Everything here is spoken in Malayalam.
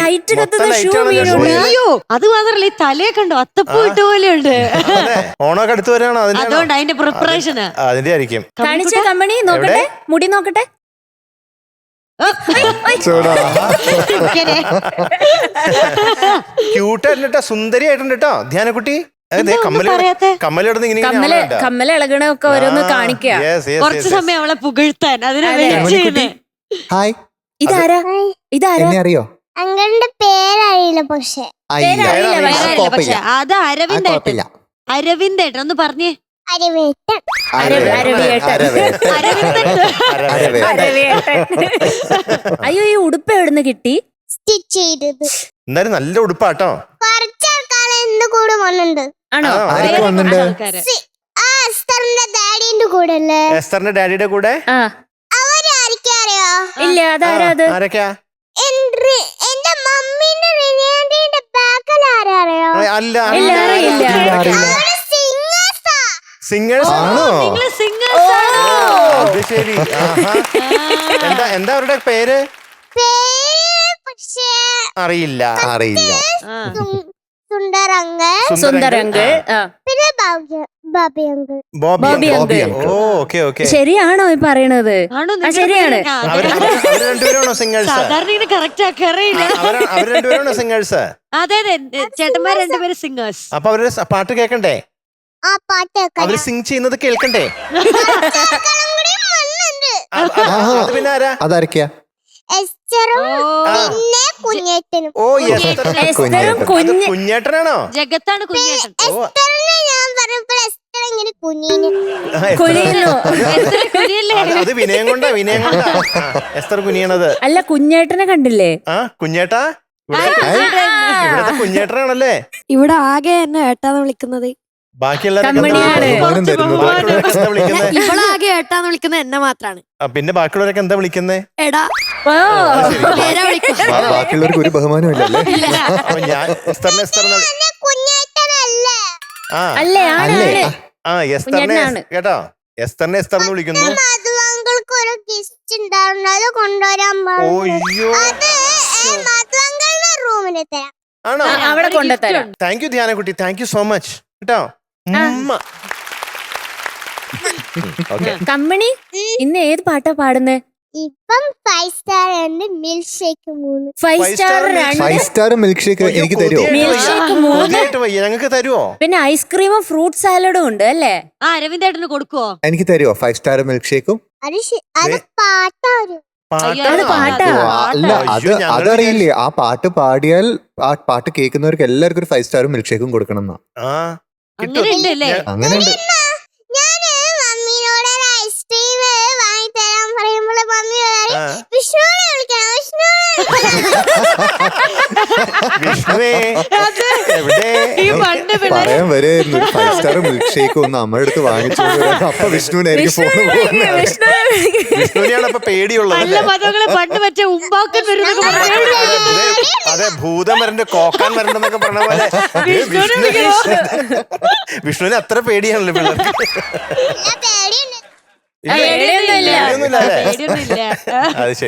ലൈറ്റ് കത്തുന്ന ഷൂ അയ്യോ അത് മാത്രല്ല ഈ തലയെ കണ്ടോ അത്തപ്പൂ ഇട്ട പോലെയുണ്ട്. ഓണൊക്കെ അടുത്ത് വരാണോ? അതുകൊണ്ട് അതിന്റെ പ്രിപ്പറേഷന് അതിന്റെ ആയിരിക്കും. കാണിച്ച കമ്പനി നോക്കട്ടെ, മുടി നോക്കട്ടെ. ക്യൂട്ടായിട്ടുണ്ട്, സുന്ദരിയായിട്ടുണ്ട് കേട്ടോ ധ്യാനക്കുട്ടി. കമ്മലിടുന്ന ഇങ്ങനെ കമ്മല ഇളകണൊക്കെ ഓരോന്ന് കാണിക്കുക. കുറച്ചു സമയം അവളെ പുകഴ്ത്താൻ അതിനെ. ഹായ്, ഇതാരാ? എന്നെ അറിയോ? അങ്ങളുടെ പേരറിയില്ല. പക്ഷെ അത് അരവിന്ദേട്ടൻ. അരവിന്ദേട്ടൻ ഒന്ന് പറഞ്ഞേ. അരവേട്ടൻ. അയ്യോ, ഈ ഉടുപ്പ് എവിടുന്ന് കിട്ടി? സ്റ്റിച്ച് ചെയ്തത്. എന്തായാലും നല്ല ഉടുപ്പാട്ടോ. കുറച്ചാൾക്കാരെ എന്റെ കൂടെ വന്നിട്ടുണ്ട്. ആണോ? എസ്തറിന്റെ ഡാഡിന്റെ കൂടെ അല്ലേ? എസ്തറിന്റെ ഡാഡിയുടെ കൂടെ അവരായിരിക്കും അറിയോ? ഇല്ല, അതാരാ? അത് ആരൊക്കെയാ? എന്റെ മമ്മീന്റെ റിനിയാന്റിന്റെ ബാക്കിൽ ആരാ അറിയോ? അല്ല, സിംഗേഴ്സ് ആണോ? അത് ശരി. എന്താ അവരുടെ പേര്? പക്ഷേ അറിയില്ല. സുന്ദരങ്കൾ, പിന്നെ Bobby uncle. Bobby uncle. Okay okay. ശരിയാണോ ഈ പറയണത്? ശരിയാണ്. അവര് രണ്ടുപേരാണോ സിംഗേഴ്സ്? സാധാരണ ഇങ്ങനെ കറക്റ്റ് ആക്കാറില്ല. അവര് രണ്ടുപേരാണോ സിംഗേഴ്സ്? അതെ അതെ, ചേട്ടന്മാർ രണ്ടുപേരും സിംഗേഴ്സ്. അപ്പൊ അവര് പാട്ട് കേക്കണ്ടേ? ആ പാട്ട് അവര് സിംഗ് ചെയ്യുന്നത് കേൾക്കണ്ടേ? അത് പിന്നെ ആരാ? അതാരൊക്കെയാ? എസ്തറും പിന്നെ കുഞ്ഞേട്ടനും. ഓ, കുഞ്ഞേട്ടനാണോ? ജഗത്താണ് കുഞ്ഞേട്ടൻ. എസ്തറിനെ ഞാൻ പറഞ്ഞപ്പോൾ എസ്തർ ഇങ്ങനെ കുഞ്ഞിന്. അത് വിനയം കൊണ്ടാ. എസ്തർ കുനിയണത്. അല്ല, കുഞ്ഞേട്ടനെ കണ്ടില്ലേ? കുഞ്ഞേട്ടാ ഇവിടത്തെ കുഞ്ഞേട്ടനാണല്ലേ? ഇവിടെ ആകെ എന്നെ ഏട്ടാന്ന് വിളിക്കുന്നത്. ഇവളാകെ ഏട്ടാന്ന് വിളിക്കുന്നത് എന്നെ മാത്രാണ്. പിന്നെ ബാക്കിയുള്ളവരൊക്കെ എന്താ വിളിക്കുന്നേ? എടാ. ബാക്കിയുള്ളവർക്ക് ഒരു ബഹുമാനം ഇല്ലല്ലേ? ഞാൻ കേട്ടോ, എസ്തറിനെ എസ്തർന്ന് വിളിക്കുന്നു. മധുവങ്ങൾക്ക് ഒരു ഗിഫ്റ്റ് ഉണ്ടായിരുന്നു, അത് കൊണ്ടുവരാൻ പറഞ്ഞു. അത് മധുവങ്ങളുടെ റൂമിൽ തരാം. ആണോ? അവിടെ കൊണ്ടുതരാം. താങ്ക് യു ധ്യാനക്കുട്ടി, താങ്ക് യു സോ മച്ച് കേട്ടോ. കമ്പനി ഇന്ന് ഏത് പാട്ടാ പാടുന്നേ? ഇപ്പം 5 സ്റ്റാർ ഉണ്ട്, milkshake 3. 5 star milkshake എനിക്ക് തരുമോ? ഞങ്ങൾക്ക് തരുമോ? പിന്നെ ഐസ്ക്രീമും ഫ്രൂട്ട് സാലഡും ഉണ്ട് അല്ലേ? അരവിന്ദേട്ടന് കൊടുക്കുവോ? എനിക്ക് തരുമോ 5 സ്റ്റാർ മിൽക്ക് ഷേക്കും? അത് പാട്ടാ. അല്ല, അതറിയില്ലേ? ആ പാട്ട് പാടിയാൽ ആ പാട്ട് കേൾക്കുന്നവർക്ക് എല്ലാവർക്കും ഒരു 5 സ്റ്റാറും മിൽക്ക് ഷേക്കും കൊടുക്കണം എന്നാ. അങ്ങനെയുണ്ട്. ഞാന് മമ്മിനോട് ഒരു ഐസ്ക്രീം വാങ്ങി തരാൻ പറയുമ്പോൾ മമ്മി വിഷ്ണുവിനെ വിളിക്കണം, പറയാൻ വരെയായിരുന്നു 5 സ്റ്റാർ മിൽക്ക് ഷേക്ക് ഒന്ന് നമ്മുടെ അടുത്ത് വാങ്ങിച്ചു. അപ്പൊ വിഷ്ണുവിനായിരിക്കും ഫോണ് പോകുന്നത്. വിഷ്ണുവിനെയാണ് അപ്പൊ പേടിയുള്ളത്. പണ്ട് മറ്റേ ഉമ്പാക്കൻ അതെ, ഭൂതം വരണ്ട്, കോക്കാൻ വരണ്ടെന്നൊക്കെ പറഞ്ഞ പോലെ വിഷ്ണുവിന് അത്ര പേടിയാണല്ലോ പിള്ളേർക്ക്. പേടിയുണ്ട്. പേടിയൊന്നുമില്ല. അത് ശരി.